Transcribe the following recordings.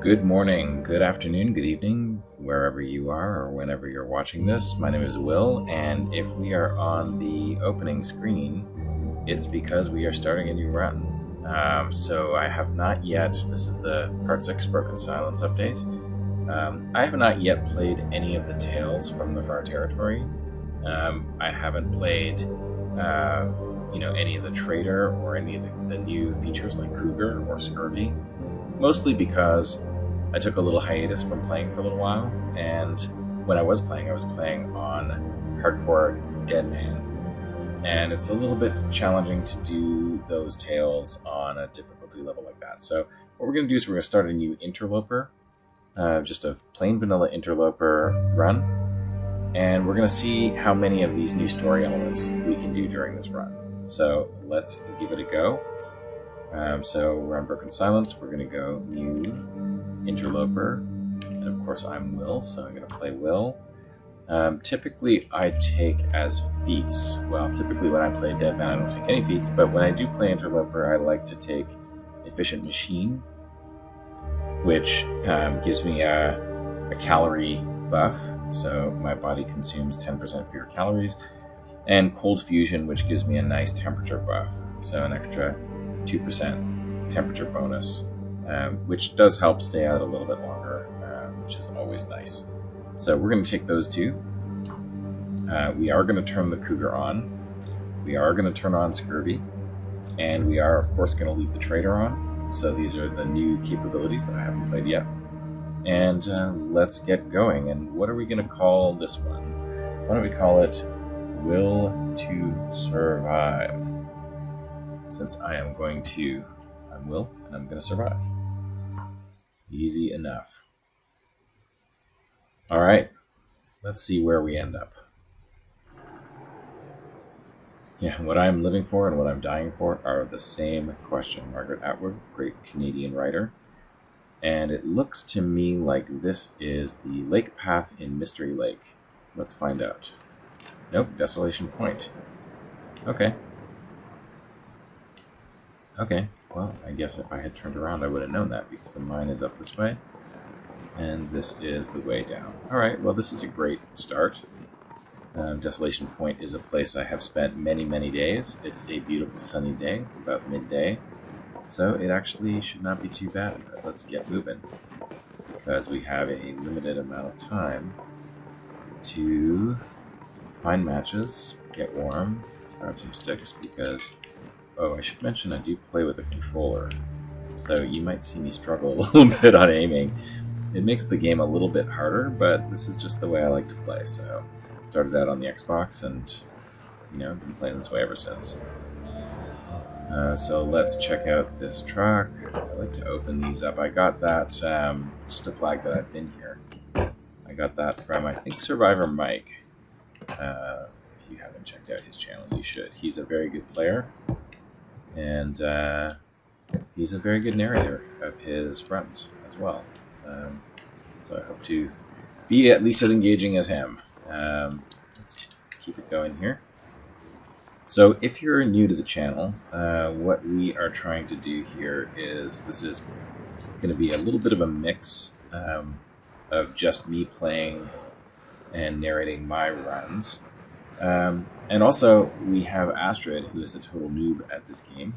Good morning, good afternoon, good evening, wherever you are or whenever you're watching this. My name is Will, and if we are on the opening screen, it's because we are starting a new run. So I have not yet, this is the Part 6 Broken Silence update. I have not yet played any of the tales from the Far Territory. I haven't played any of the trader or any of the new features like Cougar or Scurvy. Mostly because I took a little hiatus from playing for a little while, and when I was playing on Hardcore Deadman, and it's a little bit challenging to do those tales on a difficulty level like that. So what we're going to do is we're going to start a new Interloper, just a plain vanilla Interloper run, and we're going to see how many of these new story elements we can do during this run. So let's give it a go. So we're on Broken Silence. We're going to go new Interloper, and of course I'm Will, so I'm going to play Will. Typically I take as feats. Well, typically when I play Deadman I don't take any feats, but when I do play Interloper I like to take Efficient Machine, which gives me a calorie buff, so my body consumes 10% fewer calories, and Cold Fusion, which gives me a nice temperature buff, so an extra 2% temperature bonus, which does help stay out a little bit longer, which is always nice. So we're going to take those two. We are going to turn the Cougar on. We are going to turn on Scurvy. And we are, of course, going to leave the Trader on. So these are the new capabilities that I haven't played yet. And let's get going. And what are we going to call this one? Why don't we call it Will to Survive? Since I'm Will, and I'm going to survive. Easy enough. All right, let's see where we end up. Yeah, what I'm living for and what I'm dying for are the same question. Margaret Atwood, great Canadian writer. And it looks to me like this is the lake path in Mystery Lake. Let's find out. Nope, Desolation Point. Okay, well, I guess if I had turned around I would have known that, because the mine is up this way, and this is the way down. Alright, well this is a great start. Desolation Point is a place I have spent many, many days. It's a beautiful sunny day, it's about midday, so it actually should not be too bad, but let's get moving, because we have a limited amount of time to find matches, get warm, let's grab some sticks, because I should mention I do play with a controller, so you might see me struggle a little bit on aiming. It makes the game a little bit harder, but this is just the way I like to play. So I started out on the Xbox, and I've been playing this way ever since. So let's check out this truck. I like to open these up. I got that, just a flag that I've been here. I got that from, I think, Survivor Mike. If you haven't checked out his channel, you should. He's a very good player. And he's a very good narrator of his runs as well. So I hope to be at least as engaging as him. Let's keep it going here. So if you're new to the channel, what we are trying to do here is, this is going to be a little bit of a mix of just me playing and narrating my runs. And also, we have Astrid, who is a total noob at this game.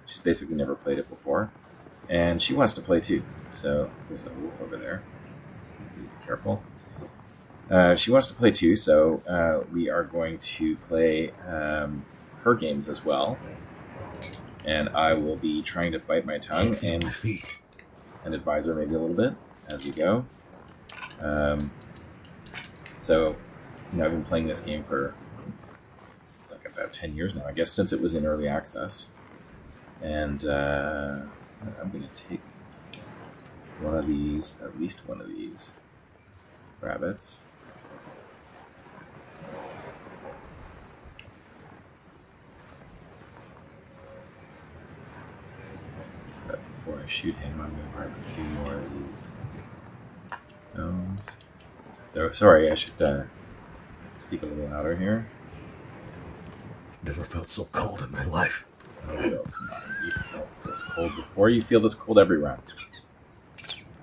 She's basically never played it before. And she wants to play too. So, there's a wolf over there. Be careful. She wants to play too, so we are going to play her games as well. And I will be trying to bite my tongue and advise her maybe a little bit as we go. So, I've been playing this game for about 10 years now, I guess, since it was in early access. And I'm going to take one of these, at least one of these rabbits. But before I shoot him, I'm going to grab a few more of these stones. So, sorry, I should speak a little louder here. Never felt so cold in my life. Oh, come on. You felt this cold before, you feel this cold every round.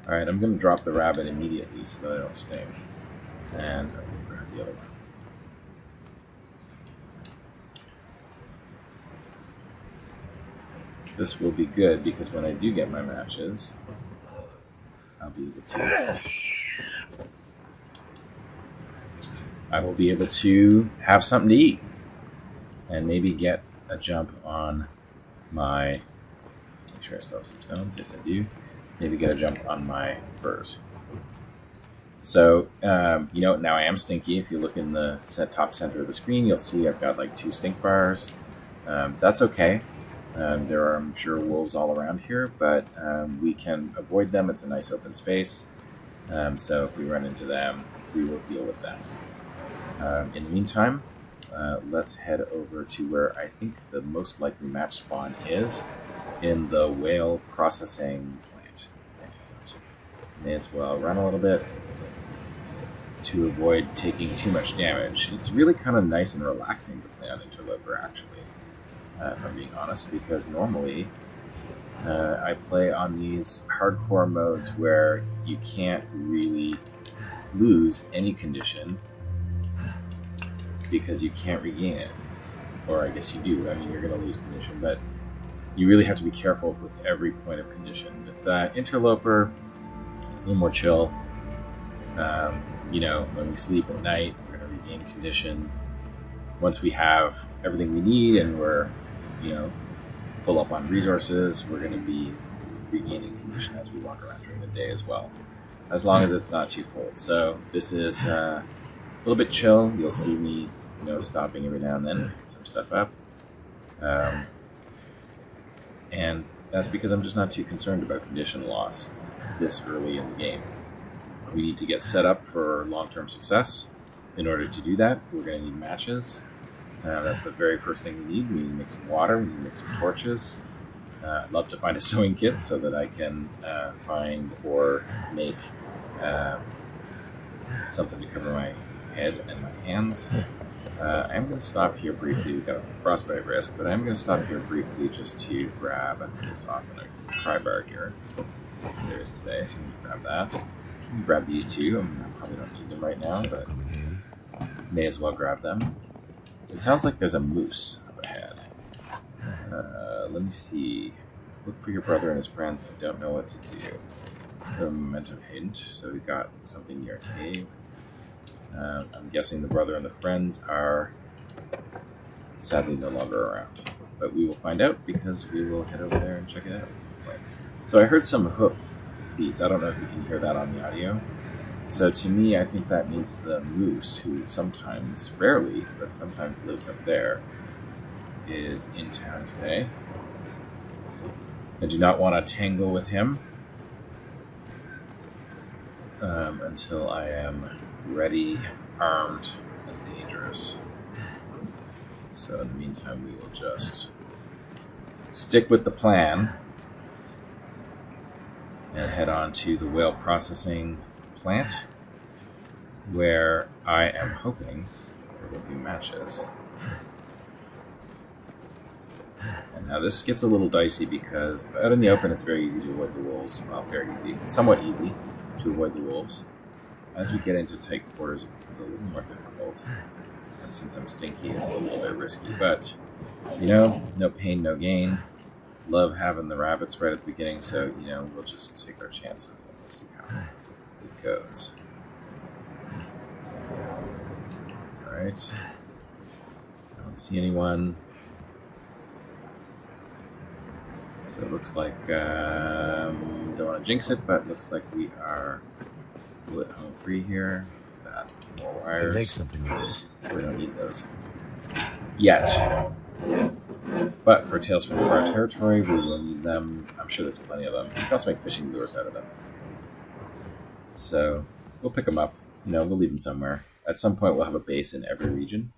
Alright, I'm going to drop the rabbit immediately so that I don't stink. And I'm going to grab the other one. This will be good because when I do get my matches, I'll be able to... I will be able to have something to eat. And maybe get a jump on my... Make sure I still have some stones. Yes, I do. Maybe get a jump on my furs. So, now I am stinky. If you look in the top center of the screen, you'll see I've got like 2 stink bars. That's okay. There are, I'm sure, wolves all around here, but we can avoid them. It's a nice open space. So if we run into them, we will deal with them. In the meantime, let's head over to where I think the most likely match spawn is, in the whale processing plant. May as well run a little bit to avoid taking too much damage. It's really kind of nice and relaxing to play on Interloper, actually. If I'm being honest, because normally I play on these hardcore modes where you can't really lose any condition because you can't regain it. Or I guess you do. I mean, you're going to lose condition, but you really have to be careful with every point of condition. With Interloper, it's a little more chill. When we sleep at night, we're going to regain condition. Once we have everything we need and we're full up on resources, we're going to be regaining condition as we walk around during the day as well, as long as it's not too cold. So this is a little bit chill. You'll see me stopping every now and then to pick some stuff up, and that's because I'm just not too concerned about condition loss this early in the game. We need to get set up for long-term success. In order to do that, we're going to need matches. That's the very first thing we need. We need to make some water. We need to make some torches. I'd love to find a sewing kit so that I can find or make something to cover my head and my hands. I'm going to stop here briefly. We've got a frostbite risk, but I'm going to stop here briefly just to grab... There's often a pry bar here. There is today, so I'm going to grab that. I'm going to grab these two. I probably don't need them right now, but may as well grab them. It sounds like there's a moose up ahead. Let me see. Look for your brother and his friends. I don't know what to do. The momentum hint. So we got something near a cave. I'm guessing the brother and the friends are sadly no longer around. But we will find out because we will head over there and check it out at some point. So I heard some hoof beats. I don't know if you can hear that on the audio. So to me, I think that means the moose, who sometimes, rarely, but sometimes lives up there, is in town today. I do not want to tangle with him until I am ready, armed, and dangerous. So in the meantime, we will just stick with the plan and head on to the whale processing plant, where I am hoping there will be matches. And now this gets a little dicey because out in the open it's very easy to avoid the wolves. Well, very easy. Somewhat easy to avoid the wolves. As we get into tight quarters, it becomes a little more difficult. And since I'm stinky, it's a little bit risky. But, no pain, no gain. Love having the rabbits right at the beginning, so, we'll just take our chances and we'll see how it goes. Alright. I don't see anyone. So it looks like, don't want to jinx it, but it looks like we are bullet home free here. Got more wires. Make something of this. We don't need those yet. But for Tales from the Far Territory, we will need them. I'm sure there's plenty of them. We can also make fishing lures out of them. So we'll pick them up. We'll leave them somewhere. At some point, we'll have a base in every region.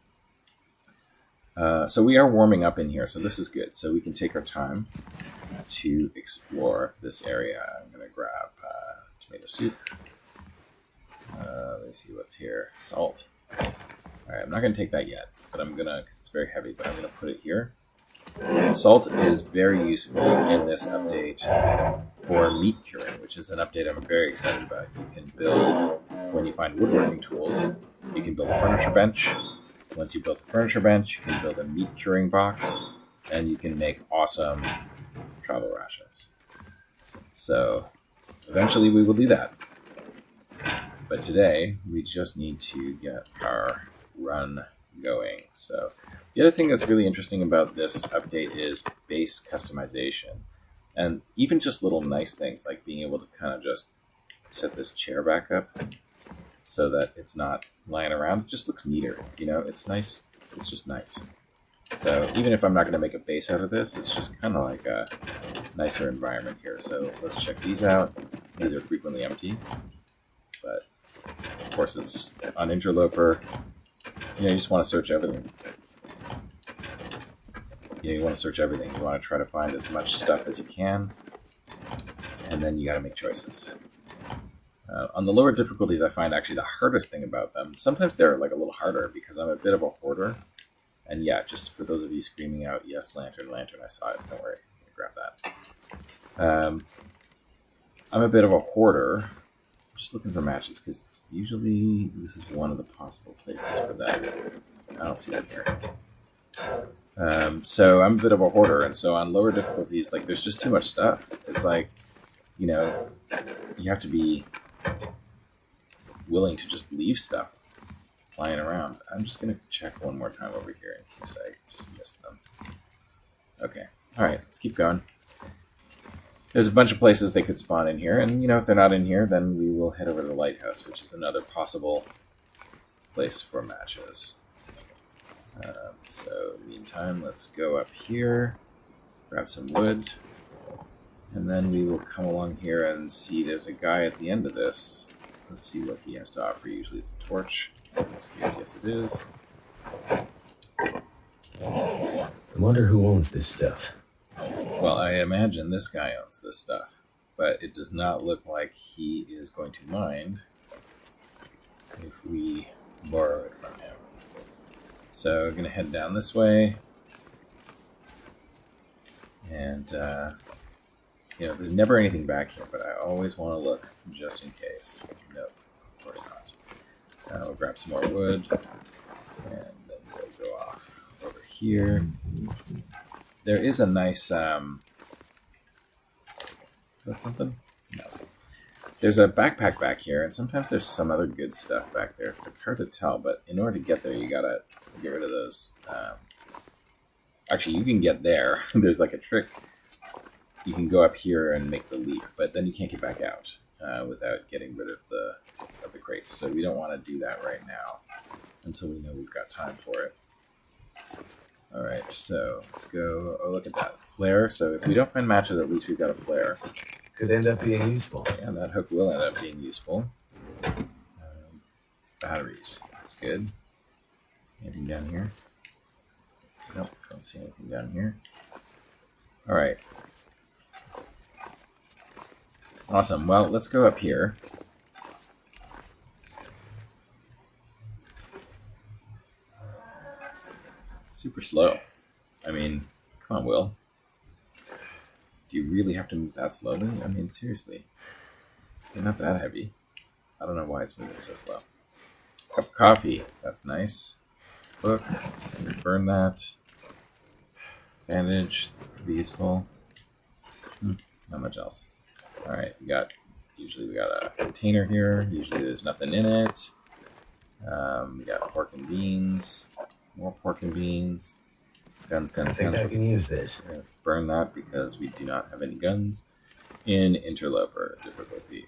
So we are warming up in here, so this is good. So we can take our time to explore this area. I'm going to grab tomato soup. Let me see what's here. Salt. All right, I'm not going to take that yet, but I'm going to, because it's very heavy, but I'm going to put it here. Salt is very useful in this update for meat curing, which is an update I'm very excited about. You can build, when you find woodworking tools, you can build a furniture bench. Once you build a furniture bench, you can build a meat curing box, and you can make awesome travel rations. So eventually we will do that. But today, we just need to get our run going. So the other thing that's really interesting about this update is base customization. And even just little nice things like being able to kind of just set this chair back up so that it's not lying around. It just looks neater, you know? It's nice. It's just nice. So even if I'm not going to make a base out of this, it's just kind of like a nicer environment here. So let's check these out. These are frequently empty. But of course, it's on Interloper. You just want to search everything. You want to search everything. You want to try to find as much stuff as you can, and then you got to make choices. On the lower difficulties, I find actually the hardest thing about them. Sometimes they're like a little harder because I'm a bit of a hoarder. And yeah, just for those of you screaming out, yes, lantern, lantern, I saw it. Don't worry, I'm gonna grab that. I'm a bit of a hoarder. Just looking for matches because usually this is one of the possible places for that. I don't see that here. So I'm a bit of a hoarder, and so on lower difficulties, like there's just too much stuff. It's like, you have to be willing to just leave stuff lying around. I'm just gonna check one more time over here in case I just missed them. Okay, all right, let's keep going. There's a bunch of places they could spawn in here, and if they're not in here, then we will head over to the lighthouse, which is another possible place for matches. So meantime, let's go up here, grab some wood, and then we will come along here and see there's a guy at the end of this. Let's see what he has to offer. Usually it's a torch. In this case, yes it is. I wonder who owns this stuff. Well, I imagine this guy owns this stuff, but it does not look like he is going to mind if we borrow it from him. So we're going to head down this way, and there's never anything back here, but I always want to look just in case. Nope, of course not. We'll grab some more wood, and then we'll go off over here. There is a nice, something? No. There's a backpack back here, and sometimes there's some other good stuff back there. It's hard to tell, but in order to get there, you gotta get rid of those. Actually, you can get there. There's like a trick. You can go up here and make the leap, but then you can't get back out without getting rid of the crates. So we don't want to do that right now until we know we've got time for it. All right, so let's go. Oh, look at that flare. So if we don't find matches, at least we've got a flare. Could end up being useful. Yeah, that hook will end up being useful. Batteries. That's good. Anything down here? Nope, don't see anything down here. All right. Awesome. Well, let's go up here. Super slow. I mean, come on, Will. Do you really have to move that slowly? I mean, seriously. They're not that heavy. I don't know why it's moving so slow. Cup of coffee. That's nice. Book. Burn that. Bandage. Could be useful. Not much else. Alright, usually we got a container here. Usually there's nothing in it. We got pork and beans. More pork and beans. Guns. I think I can use this. Burn that because we do not have any guns in Interloper difficulty.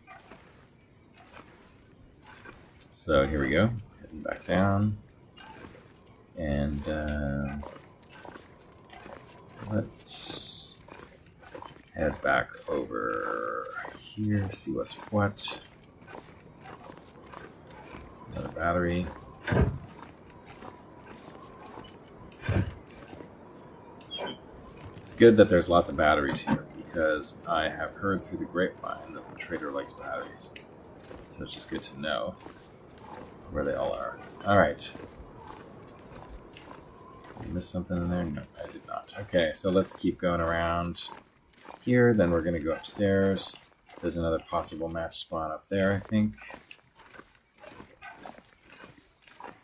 So here we go. Heading back down. And let's head back over here, see what's what. Another battery. It's good that there's lots of batteries here because I have heard through the grapevine that the trader likes batteries. So it's just good to know where they all are. Alright. Did I miss something in there? No, I did not. Okay, so let's keep going around here. Then we're going to go upstairs. There's another possible match spawn up there, I think.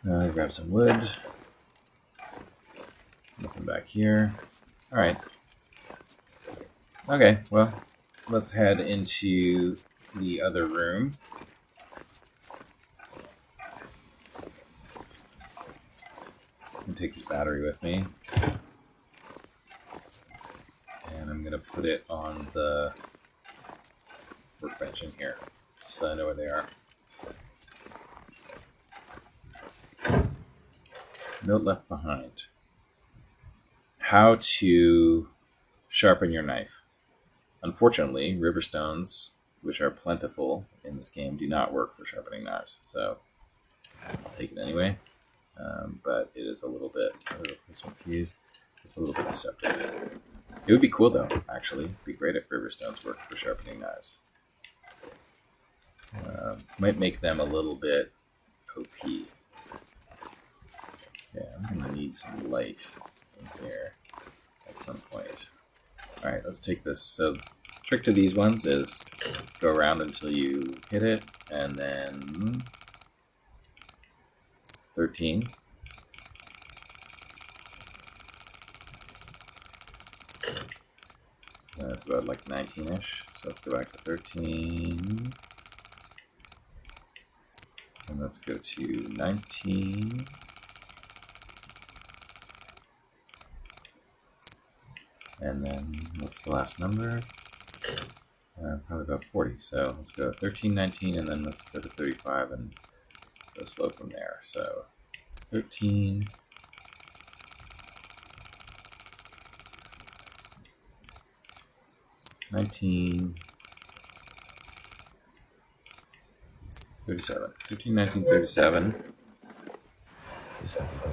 Grab some wood. Nothing back here. Alright. Okay, well, let's head into the other room. I'm going to take this battery with me. And I'm going to put it on the workbench in here, so I know where they are. Note left behind. How to sharpen your knife. Unfortunately, river stones, which are plentiful in this game, do not work for sharpening knives, so I'll take it anyway. But it is a little bit, this one fused, it's a little bit deceptive. It would be cool though, actually. It'd be great if river stones worked for sharpening knives. Might make them a little bit OP. Yeah, I'm going to need some light in here at some point. Alright, let's take this. So, trick to these ones is go around until you hit it, and then 13. That's about like 19-ish. So let's go back to 13. And let's go to 19. And then what's the last number? Probably about 40. So let's go 13, 19, and then let's go to 35 and go slow from there. So 13. 19, 37. 13, 19, 37.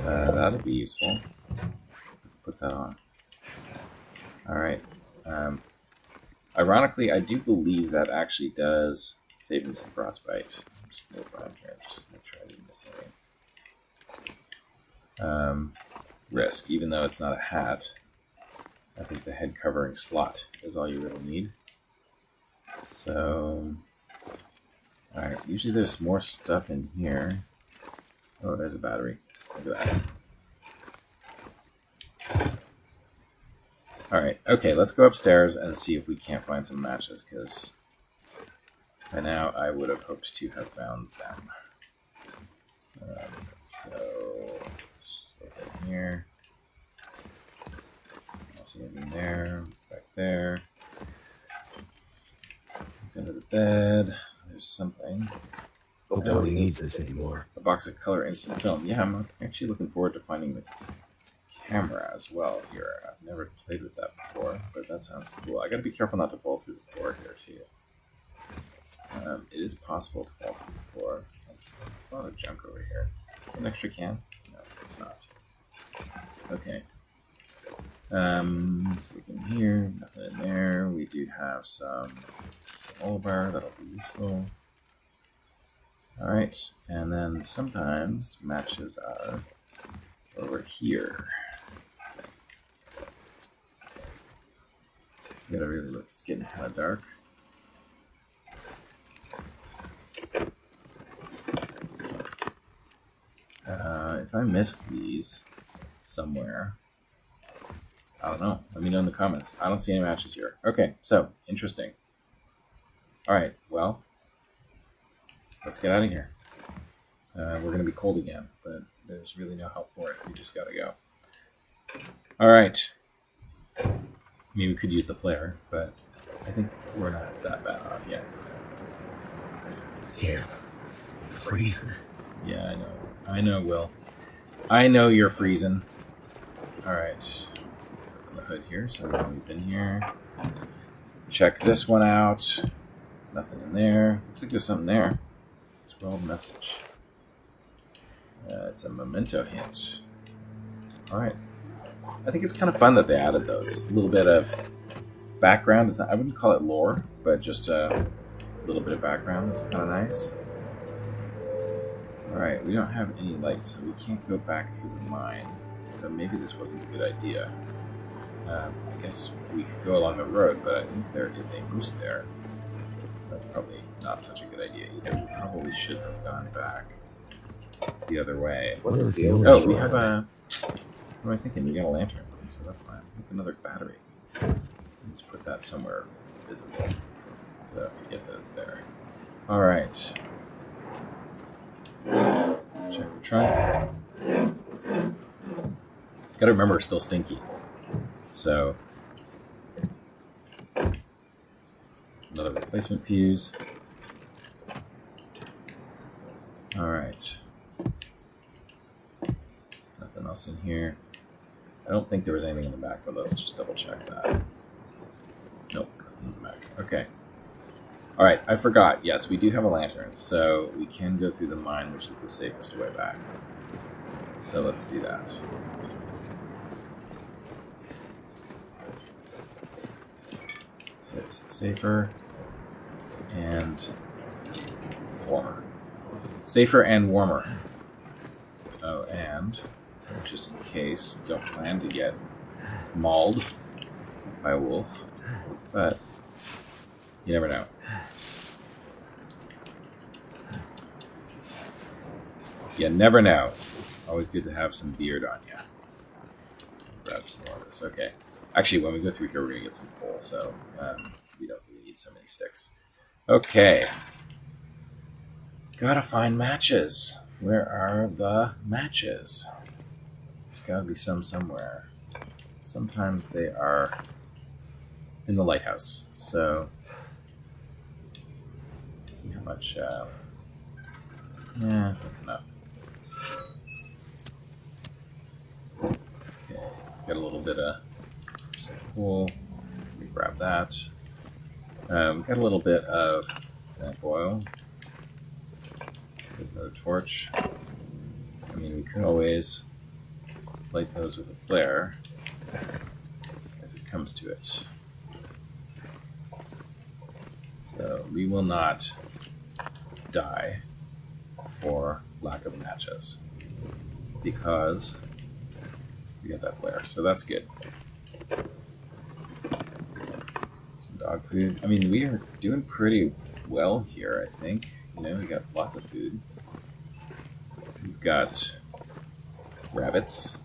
That'll be useful. Let's put that on. Alright. Ironically, I do believe that actually does save me some frostbite. Just move around here, just make sure I didn't miss anything. Risk, even though it's not a hat. I think the head covering slot is all you really need. So, alright, usually there's more stuff in here. Oh, there's a battery. Look at that. Alright, okay, let's go upstairs and see if we can't find some matches, because by now I would have hoped to have found them. So, just look in here. Anything there, back there. Look under the bed. There's something. Hope nobody needs this anymore. A box of color instant film. Yeah, I'm actually looking forward to finding the camera as well here. I've never played with that before, but that sounds cool. I gotta be careful not to fall through the floor here too. It is possible to fall through the floor. That's a lot of junk over here. An extra can? No, it's not. Okay. Let's look in here, nothing in there. We do have some oil bar, that'll be useful. Alright, and then sometimes matches are over here. You gotta really look, it's getting kind of dark. If I missed these somewhere, I don't know. Let me know in the comments. I don't see any matches here. Okay, so, interesting. Alright, well, let's get out of here. We're going to be cold again, but there's really no help for it. We just got to go. Alright. I mean, we could use the flare, but I think we're not that bad off yet. Damn. Freezing. Yeah, I know. I know, Will. I know you're freezing. Alright. Open the hood here, so now we've been here. Check this one out. Nothing in there. Looks like there's something there. Scroll message. It's a memento hint. Alright. I think it's kind of fun that they added those. A little bit of background. It's not, I wouldn't call it lore, but just a little bit of background. That's kind of nice. Alright, we don't have any light, so we can't go back through the mine. So maybe this wasn't a good idea. I guess we could go along the road, but I think there is a moose there. That's probably not such a good idea either. We probably should have gone back the other way. What is the old Oh, we have a... What am I thinking? We got a lantern, so that's fine. With another battery. Let's put that somewhere visible. So get those there. Alright. Check the trunk. Gotta remember, it's still stinky. So, another replacement fuse. Alright. Nothing else in here. I don't think there was anything in the back, but let's just double check that. Nope, nothing in the back. Okay. Alright, I forgot. Yes, we do have a lantern, so we can go through the mine, which is the safest way back. So let's do that. It's safer and warmer. Safer and warmer. Oh, and just in case, don't plan to get mauled by a wolf, but you never know. You never know. Always good to have some beard on you. Grab some more of this. Okay. Actually, when we go through here, we're going to get some coal, so we don't really need so many sticks. Okay. Gotta find matches. Where are the matches? There's gotta be some somewhere. Sometimes they are in the lighthouse, so let's see how much. Yeah, that's enough. Okay, got a little bit of some coal. Let me grab that. Got a little bit of lamp oil. There's another torch. I mean, we could always light those with a flare if it comes to it. So we will not die for lack of matches because we got that flare. So that's good. Some dog food. I mean, we are doing pretty well here, I think. You know, we got lots of food. We've got rabbits.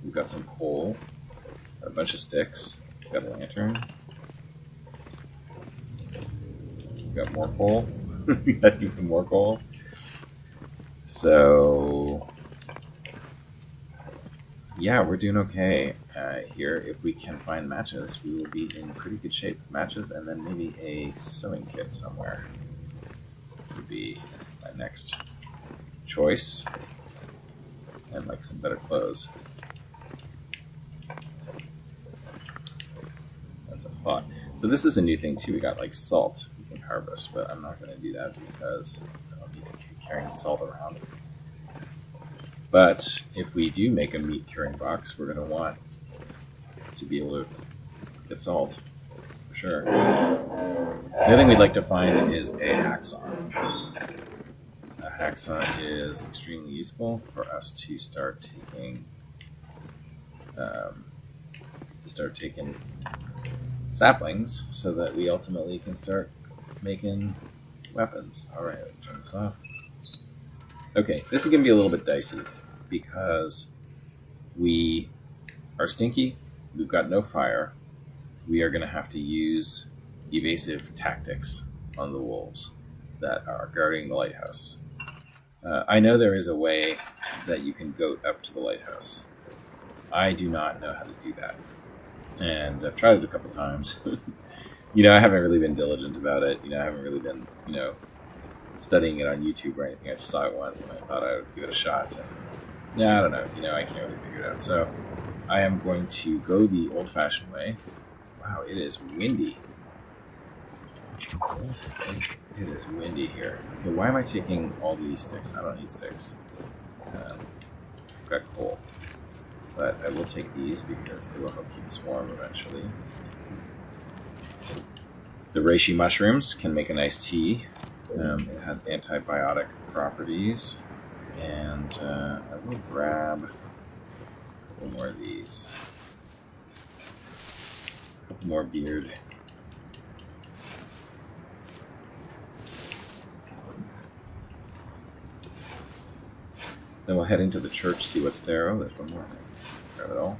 We've got some coal. Got a bunch of sticks. We've got a lantern. We've got more coal. We got even more coal. So, yeah, we're doing okay here. If we can find matches, we will be in pretty good shape. Matches and then maybe a sewing kit somewhere would be my next choice. And like some better clothes. That's a thought. So this is a new thing too. We got like salt we can harvest, but I'm not going to do that because I don't need to keep carrying salt around. But if we do make a meat curing box, we're going to want to be able to get salt for sure. The other thing we'd like to find is a hacksaw. A hacksaw is extremely useful for us to start taking saplings so that we ultimately can start making weapons. All right, let's turn this off. Okay, this is going to be a little bit dicey because we are stinky, we've got no fire, we are going to have to use evasive tactics on the wolves that are guarding the lighthouse. I know there is a way that you can go up to the lighthouse. I do not know how to do that. And I've tried it a couple times. I haven't really been diligent about it. I haven't really been, studying it on YouTube or anything. I just saw it once and I thought I would give it a shot. And, I don't know. I can't really figure it out. So I am going to go the old-fashioned way. Wow, it is windy. It's too cold. It is windy here. Okay, why am I taking all these sticks? I don't need sticks. I've got coal. But I will take these because they will help keep us warm eventually. The reishi mushrooms can make a nice tea. It has antibiotic properties. And I will grab please. A couple more beard. Then we'll head into the church, see what's there. Oh, there's one more thing. Grab it all.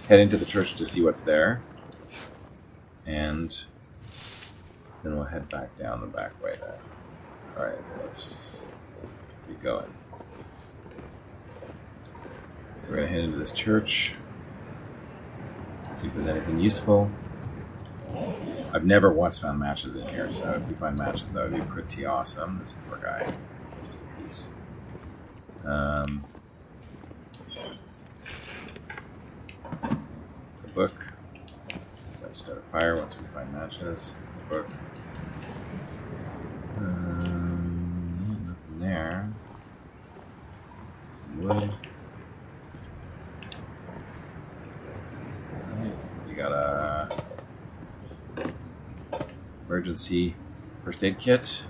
Head into the church to see what's there. And then we'll head back down the back way there. Alright, let's keep going. So we're going to head into this church. See if there's anything useful. I've never once found matches in here, so if we find matches, that would be pretty awesome. This poor guy. Just a piece. The book. So I start a fire once we find matches. The book. Nothing there. Some wood. We got a emergency first aid kit.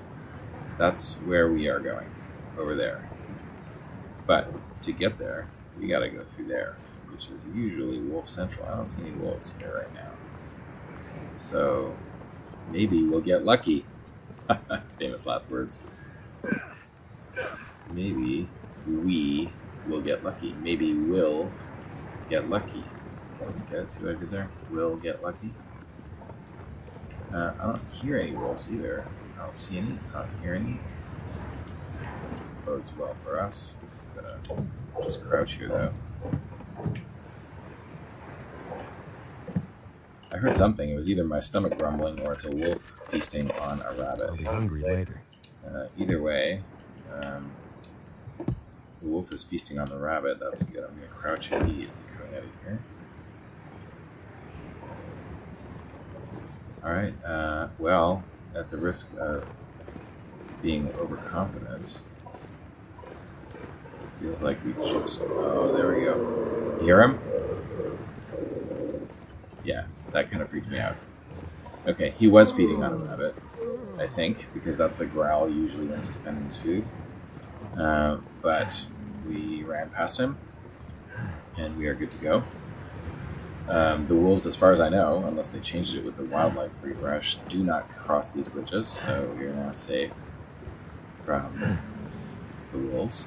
That's where we are going. Over there. But to get there, we gotta go through there, which is usually Wolf Central. I don't see any wolves here right now. So maybe we'll get lucky. Famous last words. Maybe we will get lucky. Maybe we'll get lucky. Okay, see what I did there? We'll get lucky. I don't hear any wolves either. I don't see any. I don't hear any. Bodes well for us. Gonna just crouch here though. I heard something. It was either my stomach grumbling or it's a wolf feasting on a rabbit. I'll be hungry later. Either way, if the wolf is feasting on the rabbit, that's good. I'm gonna crouch immediately coming out of here. Alright, well, at the risk of being overconfident, feels like we just... Oh, there we go. You hear him? Yeah, that kind of freaked me out. Okay, he was feeding on a rabbit, I think, because that's the growl usually when he's defending his food. But we ran past him, and we are good to go. The wolves, as far as I know, unless they changed it with the wildlife refresh, do not cross these bridges, so we are now safe from the wolves.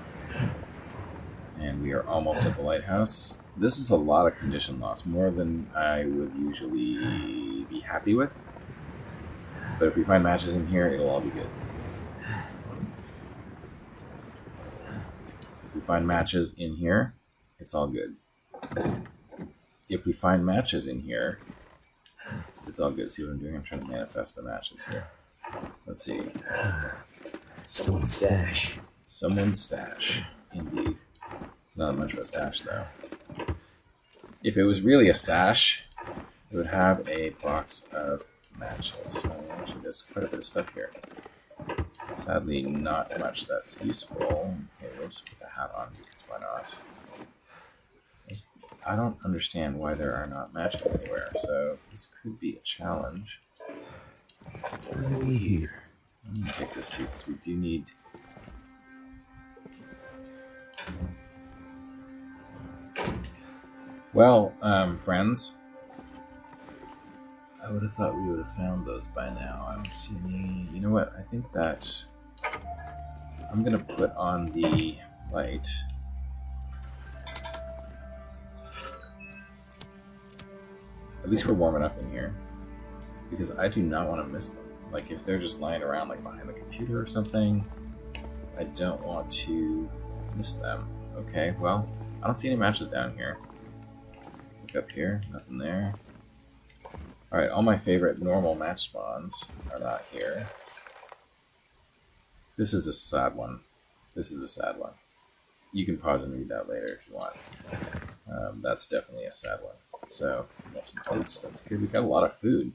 And we are almost at the lighthouse. This is a lot of condition loss, more than I would usually be happy with. But if we find matches in here, it'll all be good. If we find matches in here, it's all good. If we find matches in here, it's all good. See what I'm doing? I'm trying to manifest the matches here. Let's see. Someone's stash. Someone's stash. Indeed. Not much of a stash, though. If it was really a stash, it would have a box of matches. Actually, there's quite a bit of stuff here. Sadly, not much that's useful. Okay, we'll just put the hat on because why not? I don't understand why there are not matches anywhere, so this could be a challenge. What do we hear? I'm going to take this too, because we do need... Well, friends, I would have thought we would have found those by now. I don't see any... You know what? I think that I'm going to put on the light. At least we're warm enough in here, because I do not want to miss them. Like, if they're just lying around, like, behind the computer or something, I don't want to miss them. Okay, well, I don't see any matches down here. Look up here, nothing there. Alright, all my favorite normal match spawns are not here. This is a sad one. This is a sad one. You can pause and read that later if you want. That's definitely a sad one. So, we got some oats, that's good. We've got a lot of food.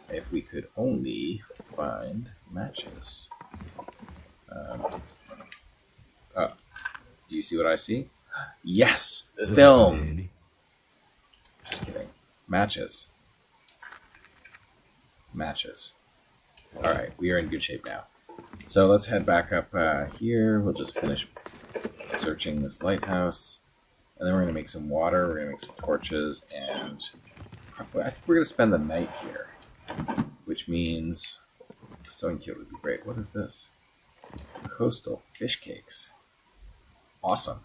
If we could only find matches. Oh, do you see what I see? Yes! Film! Just kidding. Matches. Matches. Alright, we are in good shape now. So let's head back up here. We'll just finish searching this lighthouse. And then we're going to make some water, we're going to make some torches, and I think we're going to spend the night here. Which means sewing kit would be great. What is this? Coastal fish cakes. Awesome.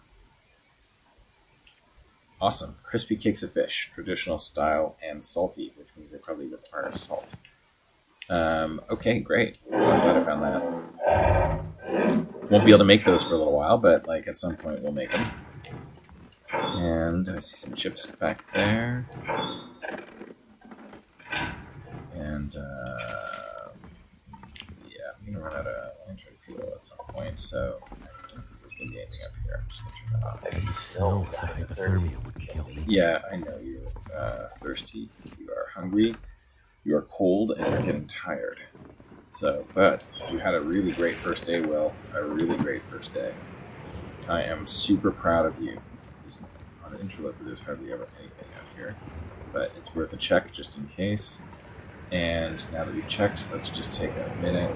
Awesome. Crispy cakes of fish, traditional style and salty, which means they probably require salt. Okay, great. I'm glad I found that. Won't be able to make those for a little while, but like at some point we'll make them. And I see some chips back there. And yeah, I'm gonna run out of lantern fuel at some point, so I don't think there's gonna be anything up here. I'm just gonna turn that off. I can smell the hypothermia would kill me. Yeah, I know you're thirsty, you are hungry, you are cold, and you're getting tired. So, but you had a really great first day, Will. A really great first day. I am super proud of you. On Interloper, there's hardly ever anything out here, but it's worth a check just in case. And now that we've checked, let's just take a minute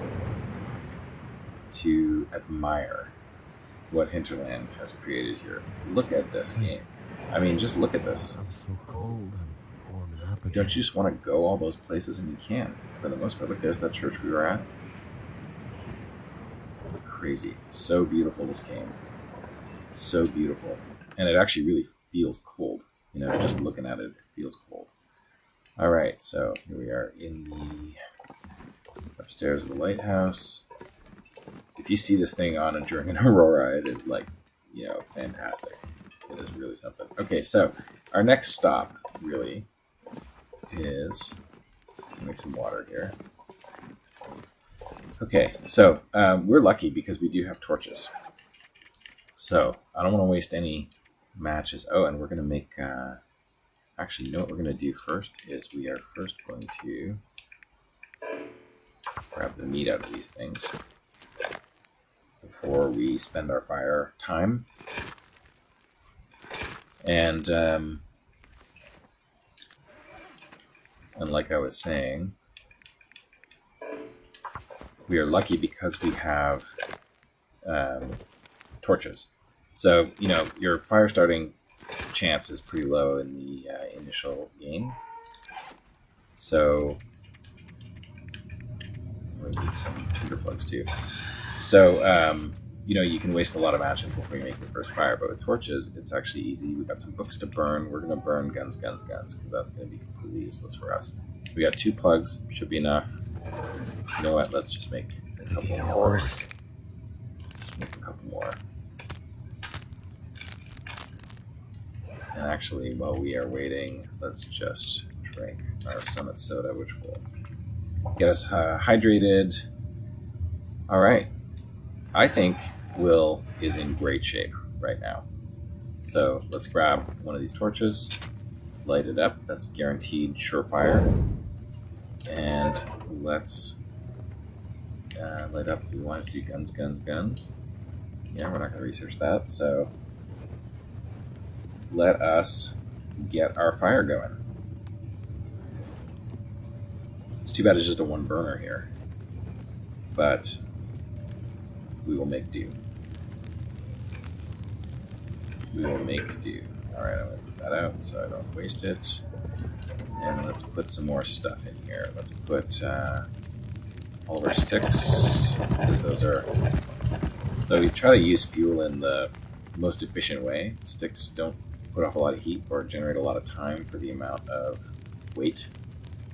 to admire what Hinterland has created here. Look at this game. I mean, just look at this. I'm so cold. I'm warming up again. Don't you just want to go all those places? And you can. For the most part, look, there's that church we were at. Crazy. So beautiful, this game. So beautiful. And it actually really feels cold. You know, just looking at it, it feels cold. All right, so here we are in the upstairs of the lighthouse. If you see this thing on during an aurora, it is like, you know, fantastic. It is really something. Okay, so our next stop really is make some water here. Okay, so we're lucky because we do have torches. So I don't want to waste any matches. Oh, and we're going to make... actually, you know what we're going to do first is we are first going to grab the meat out of these things before we spend our fire time. And like I was saying, we are lucky because we have torches. So, you know, your fire starting chance is pretty low in the initial game. So, we need some tinder plugs too. So, you know, you can waste a lot of matches before you make your first fire, but with torches, it's actually easy. We've got some books to burn. We're going to burn guns, because that's going to be completely useless for us. We got 2 plugs, should be enough. You know what? Let's just make a couple more. Just make a couple more. And actually, while we are waiting, let's just drink our Summit Soda, which will get us hydrated. All right. I think Will is in great shape right now. So let's grab one of these torches, light it up. That's guaranteed surefire. And let's light up. We want to do guns. Yeah, we're not going to research that. So let us get our fire going. It's too bad it's just a 1 burner here, but we will make do. We will make do. Alright, I'm going to put that out so I don't waste it. And let's put some more stuff in here. Let's put all of our sticks, because those are... So we try to use fuel in the most efficient way. Sticks don't put off a lot of heat or generate a lot of time for the amount of weight.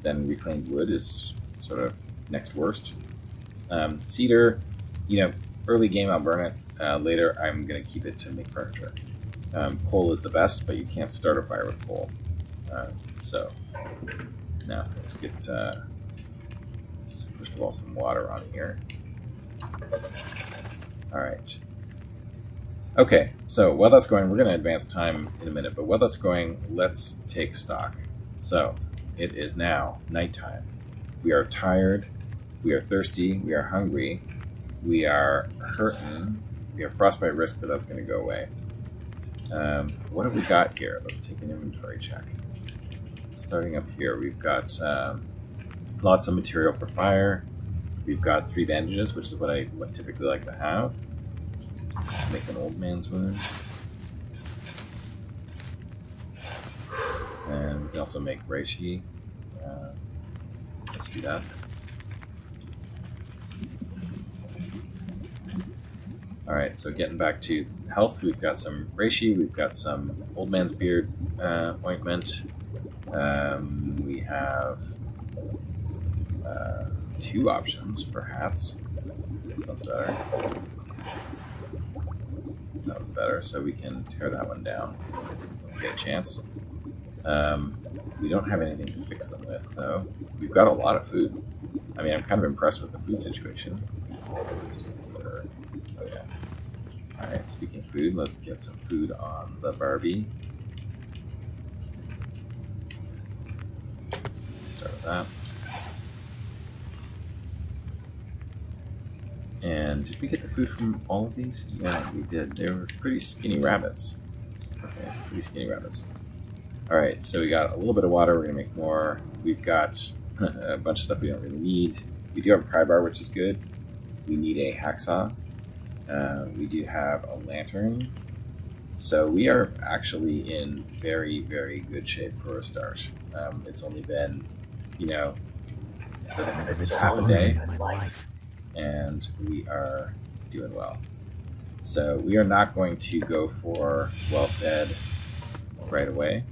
Then reclaimed wood is sort of next worst. Cedar, you know, early game I'll burn it. Later I'm going to keep it to make furniture. Coal is the best, but you can't start a fire with coal. So now let's get first of all some water on here. All right. Okay, so while that's going, we're going to advance time in a minute, but while that's going, let's take stock. So it is now nighttime. We are tired, we are thirsty, we are hungry, we are hurting, we have frostbite risk, but that's going to go away. What have we got here? Let's take an inventory check. Starting up here, we've got lots of material for fire. We've got 3 bandages, which is what I typically like to have. Let's make an old man's wound. And we can also make reishi. Let's do that. Alright, so getting back to health, we've got some reishi, we've got some old man's beard ointment. We have 2 options for hats. That's better. That was better, so we can tear that one down. Get a chance. We don't have anything to fix them with, though. We've got a lot of food. I mean, I'm kind of impressed with the food situation. Oh, yeah. Alright, speaking of food, let's get some food on the Barbie. Start with that. And did we get the food from all of these? Yeah, we did. They were pretty skinny rabbits. Okay, pretty skinny rabbits. Alright, so we got a little bit of water. We're going to make more. We've got a bunch of stuff we don't really need. We do have a pry bar, which is good. We need a hacksaw. We do have a lantern. So we are actually in very, very good shape for a start. It's only been, it's half a day, and we are doing well. So we are not going to go for well-fed right away.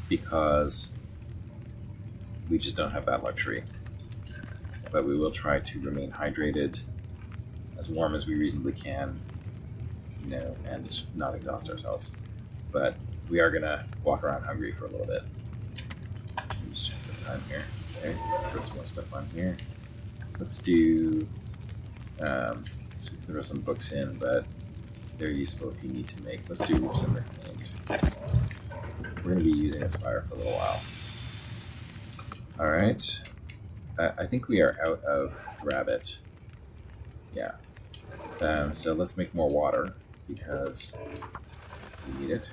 Because we just don't have that luxury. But we will try to remain hydrated, as warm as we reasonably can, and not exhaust ourselves. But we are gonna walk around hungry for a little bit. Just check the time here. Okay, put some more stuff on here. Let's do. So we throw some books in, but they're useful if you need to make. Let's do some reclaimed. We're going to be using this fire for a little while. Alright. I think we are out of rabbit. Yeah. So let's make more water, because we need it.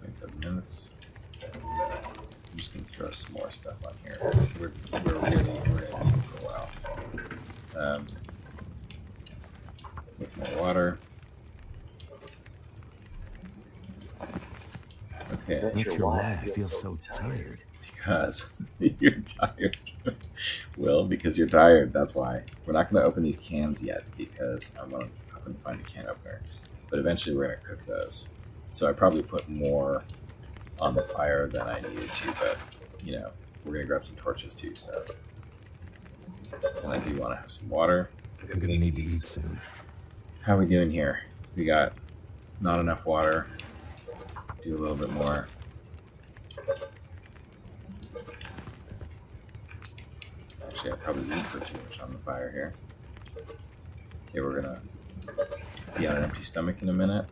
27 minutes. I'm just going to throw some more stuff on here. We're going to need it for a while. Make more water. Okay. What's your why I feel so tired? Because you're tired. Well, because you're tired, that's why. We're not going to open these cans yet, because I'm going to find a can opener. But eventually we're going to cook those. So I probably put more on the fire than I needed to, but, we're going to grab some torches too, so. And I do want to have some water. I'm going to need to eat soon. How are we doing here? We got not enough water. Do a little bit more. Actually, I probably didn't put too much on the fire here. Okay, we're gonna be on an empty stomach in a minute.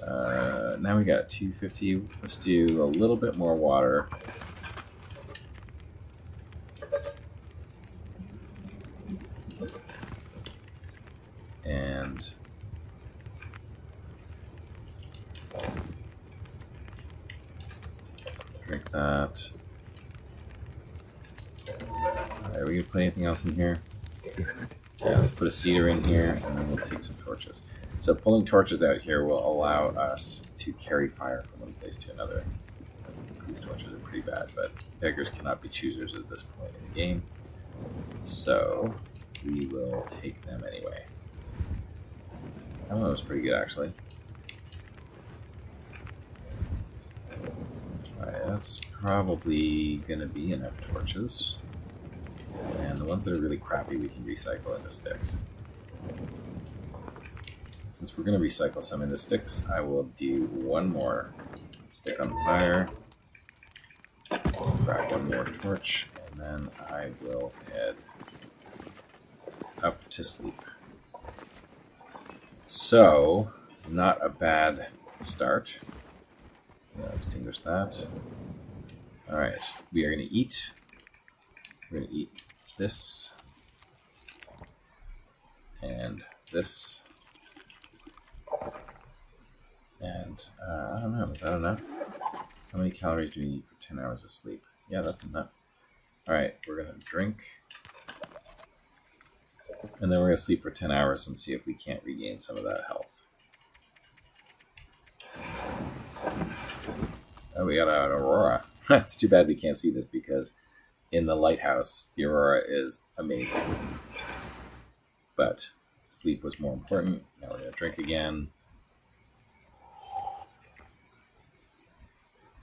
Now we got 250. Let's do a little bit more water. And drink that. Alright, are we gonna put anything else in here? Yeah, let's put a cedar in here, and then we'll take some torches. So pulling torches out here will allow us to carry fire from one place to another. These torches are pretty bad, but beggars cannot be choosers at this point in the game. So we will take them anyway. That one was pretty good, actually. Alright, that's probably going to be enough torches. And the ones that are really crappy we can recycle into sticks. Since we're going to recycle some into sticks, I will do one more stick on the fire. Grab one more torch, and then I will head up to sleep. So, not a bad start. Extinguish that. Alright, we are going to eat. We're going to eat this. And this. And, I don't know, is that enough? How many calories do we need for 10 hours of sleep? Yeah, that's enough. Alright, we're going to drink And then we're going to sleep for 10 hours and see if we can't regain some of that health. Oh, we got an aurora. It's too bad we can't see this because in the lighthouse, the aurora is amazing. But sleep was more important. Now we're going to drink again.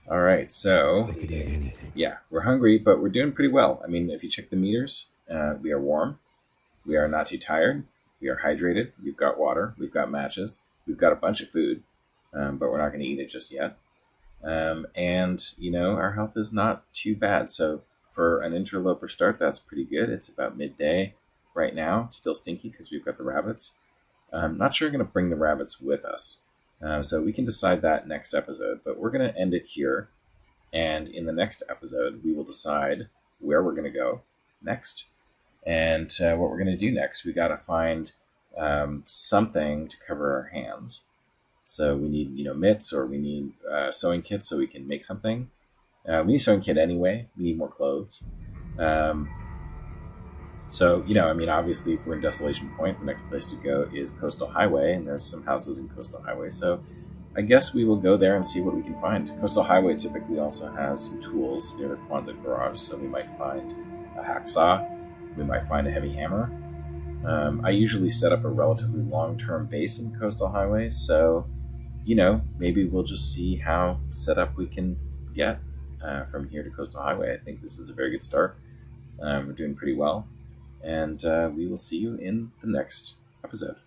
All right, so I could eat anything. yeah, we're hungry, but we're doing pretty well. I mean, if you check the meters, we are warm. We are not too tired. We are hydrated. We've got water. We've got matches. We've got a bunch of food, but we're not going to eat it just yet. And, our health is not too bad. So for an interloper start, that's pretty good. It's about midday right now. Still stinky because we've got the rabbits. I'm not sure we're going to bring the rabbits with us. So we can decide that next episode. But we're going to end it here. And in the next episode, we will decide where we're going to go next. And what we're going to do next. We got to find something to cover our hands. So we need, mitts, or we need sewing kits so we can make something. We need a sewing kit anyway. We need more clothes. Obviously, if we're in Desolation Point, the next place to go is Coastal Highway, and there's some houses in Coastal Highway. So I guess we will go there and see what we can find. Coastal Highway typically also has some tools near the Quonset garage, so we might find a hacksaw. We might find a heavy hammer. I usually set up a relatively long-term base in Coastal Highway, so maybe we'll just see how set up we can get from here to Coastal Highway. I think this is a very good start. We're doing pretty well, and we will see you in the next episode.